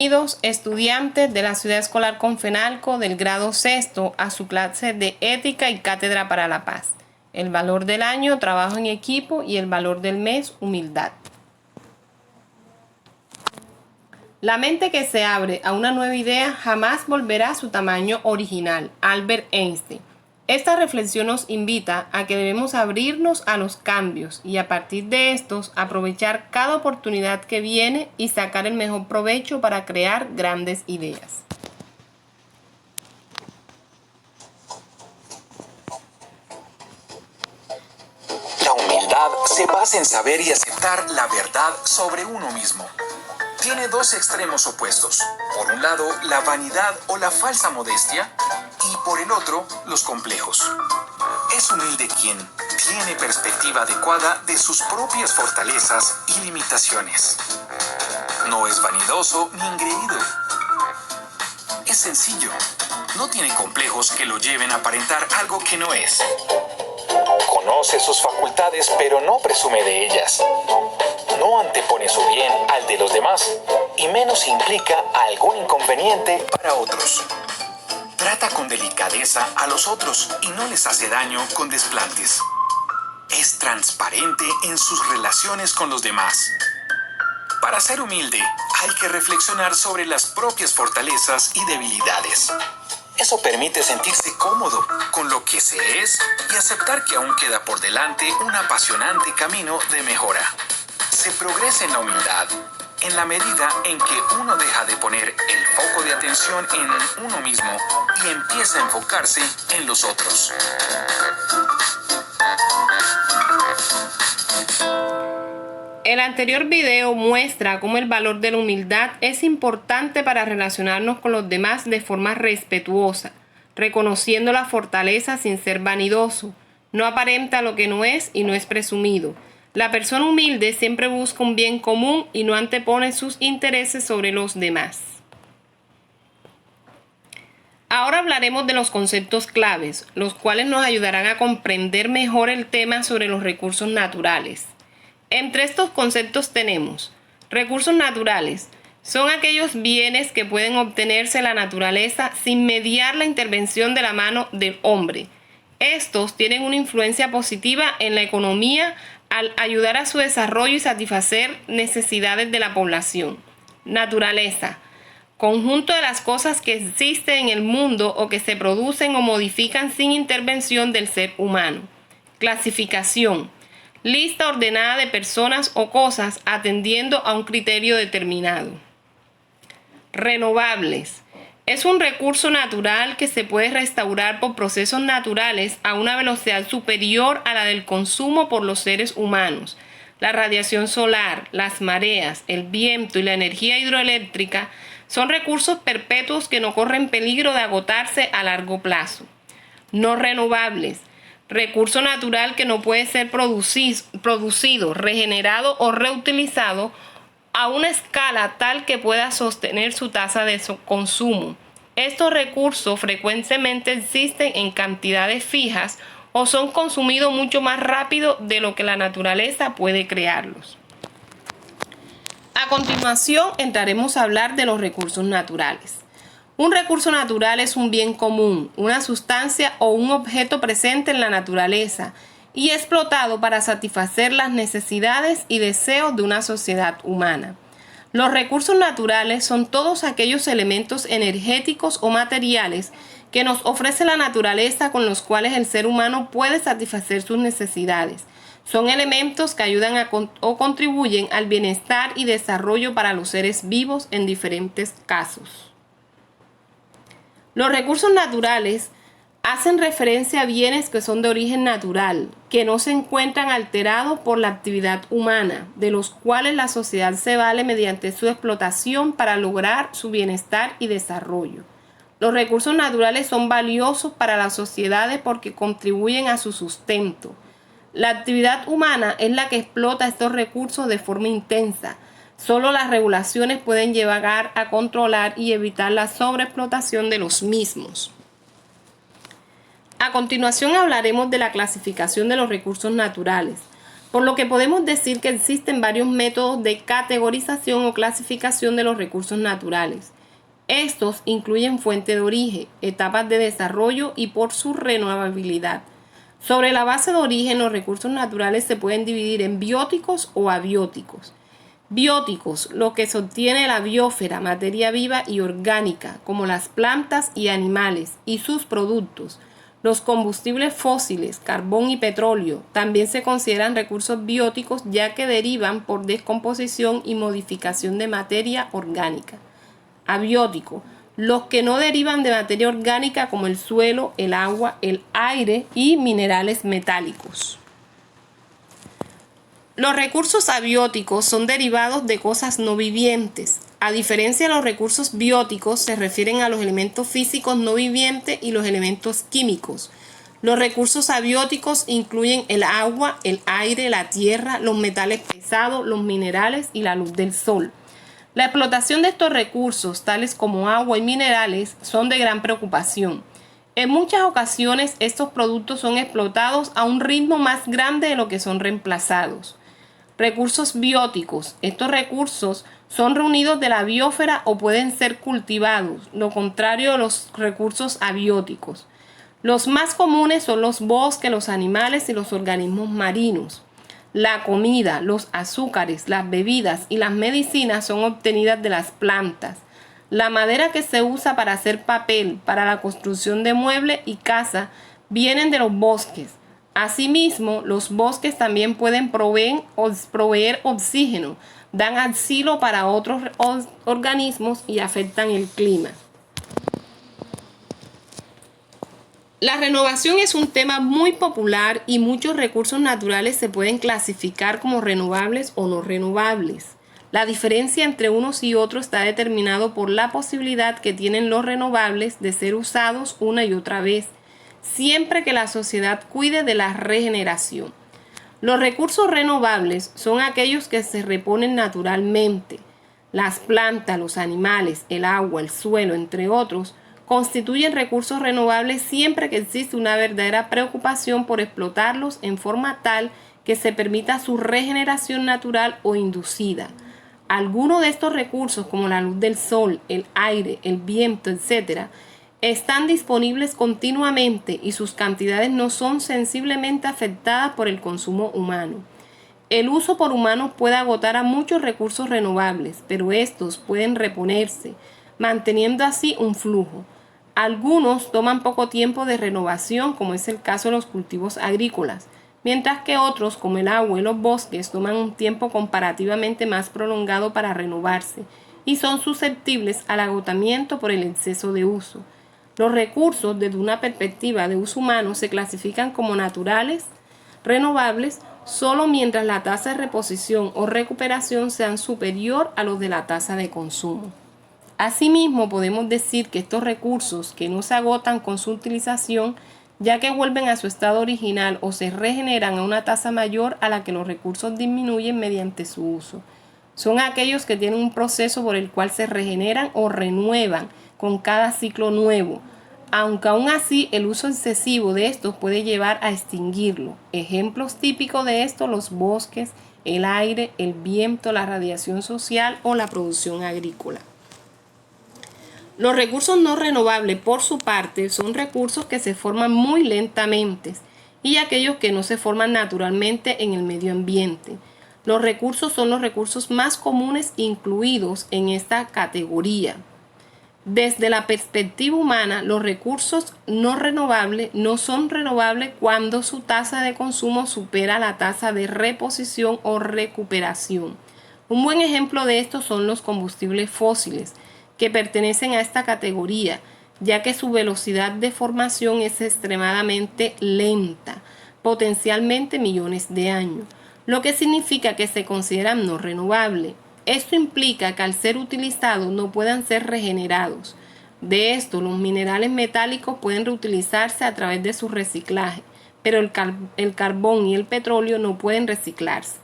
Bienvenidos estudiantes de la Ciudad Escolar Confenalco del grado sexto a su clase de Ética y Cátedra para la Paz. El valor del año, trabajo en equipo, y el valor del mes, humildad. La mente que se abre a una nueva idea jamás volverá a su tamaño original. Albert Einstein. Esta reflexión nos invita a que debemos abrirnos a los cambios y a partir de estos aprovechar cada oportunidad que viene y sacar el mejor provecho para crear grandes ideas. La humildad se basa en saber y aceptar la verdad sobre uno mismo. Tiene dos extremos opuestos. Por un lado, la vanidad o la falsa modestia, y por el otro, los complejos. Es humilde quien tiene perspectiva adecuada de sus propias fortalezas y limitaciones. No es vanidoso ni engreído. Es sencillo. No tiene complejos que lo lleven a aparentar algo que no es. Conoce sus facultades, pero no presume de ellas. No antepone su bien al de los demás, y menos implica algún inconveniente para otros. Trata con delicadeza a los otros y no les hace daño con desplantes. Es transparente en sus relaciones con los demás. Para ser humilde, hay que reflexionar sobre las propias fortalezas y debilidades. Eso permite sentirse cómodo con lo que se es y aceptar que aún queda por delante un apasionante camino de mejora. Se progresa en la humildad en la medida en que uno deja de poner el foco de atención en uno mismo y empieza a enfocarse en los otros. El anterior video muestra cómo el valor de la humildad es importante para relacionarnos con los demás de forma respetuosa, reconociendo la fortaleza sin ser vanidoso. No aparenta lo que no es y no es presumido. La persona humilde siempre busca un bien común y no antepone sus intereses sobre los demás. Ahora hablaremos de los conceptos claves, los cuales nos ayudarán a comprender mejor el tema sobre los recursos naturales. Entre estos conceptos tenemos: recursos naturales. Son aquellos bienes que pueden obtenerse en la naturaleza sin mediar la intervención de la mano del hombre. Estos tienen una influencia positiva en la economía al ayudar a su desarrollo y satisfacer necesidades de la población. Naturaleza. Conjunto de las cosas que existen en el mundo o que se producen o modifican sin intervención del ser humano. Clasificación. Lista ordenada de personas o cosas atendiendo a un criterio determinado. Renovables. Es un recurso natural que se puede restaurar por procesos naturales a una velocidad superior a la del consumo por los seres humanos. La radiación solar, las mareas, el viento y la energía hidroeléctrica son recursos perpetuos que no corren peligro de agotarse a largo plazo. No renovables. Recurso natural que no puede ser producido, regenerado o reutilizado a una escala tal que pueda sostener su tasa de consumo. Estos recursos frecuentemente existen en cantidades fijas o son consumidos mucho más rápido de lo que la naturaleza puede crearlos. A continuación entraremos a hablar de los recursos naturales. Un recurso natural es un bien común, una sustancia o un objeto presente en la naturaleza y explotado para satisfacer las necesidades y deseos de una sociedad humana. Los recursos naturales son todos aquellos elementos energéticos o materiales que nos ofrece la naturaleza con los cuales el ser humano puede satisfacer sus necesidades. Son elementos que ayudan o contribuyen al bienestar y desarrollo para los seres vivos en diferentes casos. Los recursos naturales hacen referencia a bienes que son de origen natural, que no se encuentran alterados por la actividad humana, de los cuales la sociedad se vale mediante su explotación para lograr su bienestar y desarrollo. Los recursos naturales son valiosos para las sociedades porque contribuyen a su sustento. La actividad humana es la que explota estos recursos de forma intensa. Solo las regulaciones pueden llegar a controlar y evitar la sobreexplotación de los mismos. A continuación hablaremos de la clasificación de los recursos naturales. Por lo que podemos decir que existen varios métodos de categorización o clasificación de los recursos naturales. Estos incluyen fuente de origen, etapas de desarrollo y por su renovabilidad. Sobre la base de origen, los recursos naturales se pueden dividir en bióticos o abióticos. Bióticos, lo que se obtiene de la biosfera, materia viva y orgánica, como las plantas y animales, y sus productos. Los combustibles fósiles, carbón y petróleo, también se consideran recursos bióticos ya que derivan por descomposición y modificación de materia orgánica. Abiótico, los que no derivan de materia orgánica como el suelo, el agua, el aire y minerales metálicos. Los recursos abióticos son derivados de cosas no vivientes. A diferencia de los recursos bióticos, se refieren a los elementos físicos no vivientes y los elementos químicos. Los recursos abióticos incluyen el agua, el aire, la tierra, los metales pesados, los minerales y la luz del sol. La explotación de estos recursos, tales como agua y minerales, son de gran preocupación. En muchas ocasiones, estos productos son explotados a un ritmo más grande de lo que son reemplazados. Recursos bióticos. Estos recursos son reunidos de la biosfera o pueden ser cultivados, lo contrario de los recursos abióticos. Los más comunes son los bosques, los animales y los organismos marinos. La comida, los azúcares, las bebidas y las medicinas son obtenidas de las plantas. La madera que se usa para hacer papel, para la construcción de muebles y casa, vienen de los bosques. Asimismo, los bosques también pueden proveer oxígeno, dan asilo para otros organismos y afectan el clima. La renovación es un tema muy popular y muchos recursos naturales se pueden clasificar como renovables o no renovables. La diferencia entre unos y otros está determinado por la posibilidad que tienen los renovables de ser usados una y otra vez, siempre que la sociedad cuide de la regeneración. Los recursos renovables son aquellos que se reponen naturalmente. Las plantas, los animales, el agua, el suelo, entre otros, constituyen recursos renovables siempre que existe una verdadera preocupación por explotarlos en forma tal que se permita su regeneración natural o inducida. Algunos de estos recursos, como la luz del sol, el aire, el viento, etc., están disponibles continuamente y sus cantidades no son sensiblemente afectadas por el consumo humano. El uso por humanos puede agotar a muchos recursos renovables, pero estos pueden reponerse, manteniendo así un flujo. Algunos toman poco tiempo de renovación, como es el caso de los cultivos agrícolas, mientras que otros, como el agua y los bosques, toman un tiempo comparativamente más prolongado para renovarse y son susceptibles al agotamiento por el exceso de uso. Los recursos, desde una perspectiva de uso humano, se clasifican como naturales, renovables, solo mientras la tasa de reposición o recuperación sean superior a los de la tasa de consumo. Asimismo, podemos decir que estos recursos que no se agotan con su utilización, ya que vuelven a su estado original o se regeneran a una tasa mayor a la que los recursos disminuyen mediante su uso, son aquellos que tienen un proceso por el cual se regeneran o renuevan con cada ciclo nuevo, aunque aún así el uso excesivo de estos puede llevar a extinguirlo. Ejemplos típicos de esto: los bosques, el aire, el viento, la radiación social o la producción agrícola. Los recursos no renovables, por su parte, son recursos que se forman muy lentamente y aquellos que no se forman naturalmente en el medio ambiente. Los recursos son los recursos más comunes incluidos en esta categoría. Desde la perspectiva humana, los recursos no renovables no son renovables cuando su tasa de consumo supera la tasa de reposición o recuperación. Un buen ejemplo de esto son los combustibles fósiles, que pertenecen a esta categoría, ya que su velocidad de formación es extremadamente lenta, potencialmente millones de años, lo que significa que se consideran no renovables. Esto implica que al ser utilizados no puedan ser regenerados. De esto, los minerales metálicos pueden reutilizarse a través de su reciclaje, pero el carbón y el petróleo no pueden reciclarse.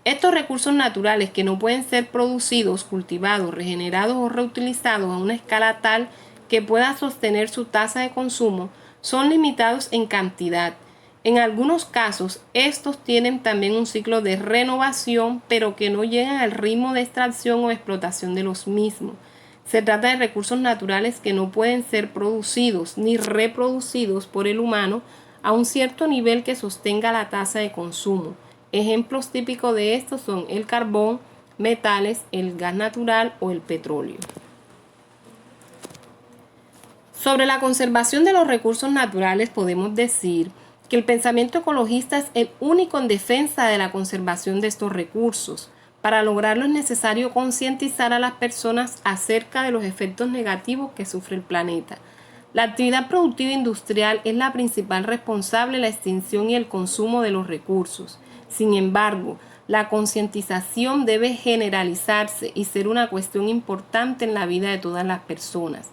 Estos recursos naturales que no pueden ser producidos, cultivados, regenerados o reutilizados a una escala tal que pueda sostener su tasa de consumo son limitados en cantidad. En algunos casos, estos tienen también un ciclo de renovación, pero que no llegan al ritmo de extracción o explotación de los mismos. Se trata de recursos naturales que no pueden ser producidos ni reproducidos por el humano a un cierto nivel que sostenga la tasa de consumo. Ejemplos típicos de estos son el carbón, metales, el gas natural o el petróleo. Sobre la conservación de los recursos naturales podemos decir que el pensamiento ecologista es el único en defensa de la conservación de estos recursos. Para lograrlo es necesario concientizar a las personas acerca de los efectos negativos que sufre el planeta. La actividad productiva industrial es la principal responsable de la extinción y el consumo de los recursos. Sin embargo, la concientización debe generalizarse y ser una cuestión importante en la vida de todas las personas.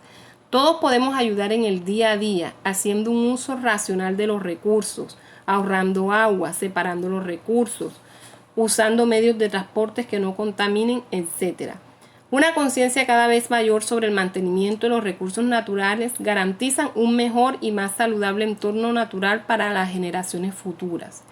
Todos podemos ayudar en el día a día, haciendo un uso racional de los recursos, ahorrando agua, separando los recursos, usando medios de transporte que no contaminen, etc. Una conciencia cada vez mayor sobre el mantenimiento de los recursos naturales garantizan un mejor y más saludable entorno natural para las generaciones futuras.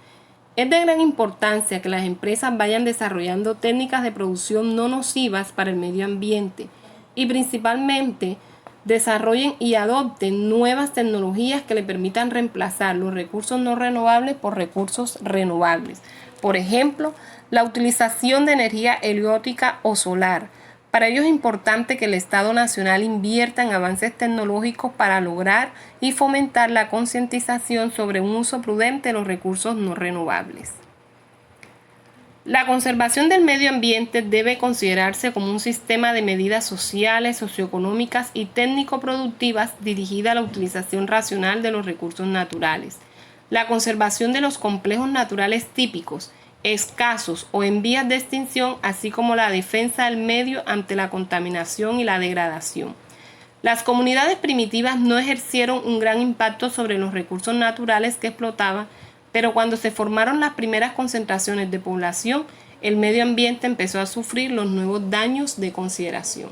Es de gran importancia que las empresas vayan desarrollando técnicas de producción no nocivas para el medio ambiente y principalmente desarrollen y adopten nuevas tecnologías que le permitan reemplazar los recursos no renovables por recursos renovables. Por ejemplo, la utilización de energía eólica o solar. Para ello es importante que el Estado Nacional invierta en avances tecnológicos para lograr y fomentar la concientización sobre un uso prudente de los recursos no renovables. La conservación del medio ambiente debe considerarse como un sistema de medidas sociales, socioeconómicas y técnico-productivas dirigida a la utilización racional de los recursos naturales. La conservación de los complejos naturales típicos, escasos o en vías de extinción, así como la defensa del medio ante la contaminación y la degradación. Las comunidades primitivas no ejercieron un gran impacto sobre los recursos naturales que explotaban, pero cuando se formaron las primeras concentraciones de población, el medio ambiente empezó a sufrir los nuevos daños de consideración.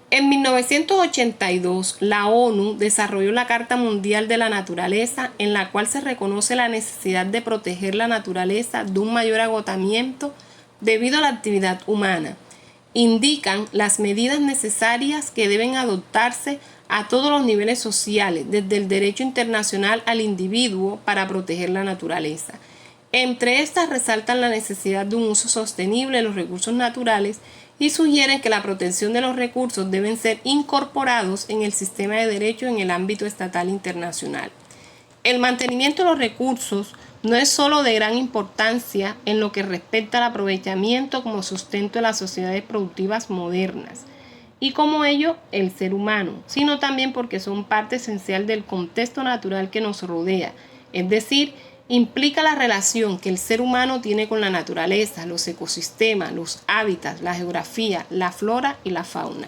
En 1982, la ONU desarrolló la Carta Mundial de la Naturaleza, en la cual se reconoce la necesidad de proteger la naturaleza de un mayor agotamiento debido a la actividad humana. Indican las medidas necesarias que deben adoptarse a todos los niveles sociales, desde el derecho internacional al individuo para proteger la naturaleza. Entre estas resaltan la necesidad de un uso sostenible de los recursos naturales y sugieren que la protección de los recursos deben ser incorporados en el sistema de derecho en el ámbito estatal e internacional. El mantenimiento de los recursos no es solo de gran importancia en lo que respecta al aprovechamiento como sustento de las sociedades productivas modernas, y como ello el ser humano, sino también porque son parte esencial del contexto natural que nos rodea, es decir, implica la relación que el ser humano tiene con la naturaleza, los ecosistemas, los hábitats, la geografía, la flora y la fauna.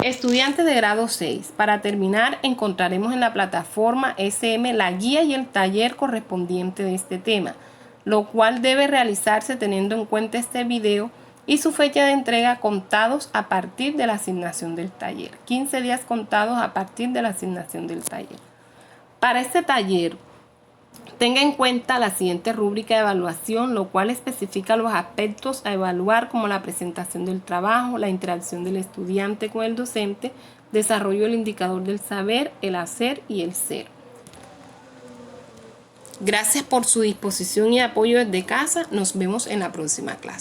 Estudiantes de grado 6, para terminar encontraremos en la plataforma SM la guía y el taller correspondiente de este tema, lo cual debe realizarse teniendo en cuenta este video y su fecha de entrega contados a partir de la asignación del taller. 15 días contados a partir de la asignación del taller. Para este taller, tenga en cuenta la siguiente rúbrica de evaluación, lo cual especifica los aspectos a evaluar como la presentación del trabajo, la interacción del estudiante con el docente, desarrollo del indicador del saber, el hacer y el ser. Gracias por su disposición y apoyo desde casa. Nos vemos en la próxima clase.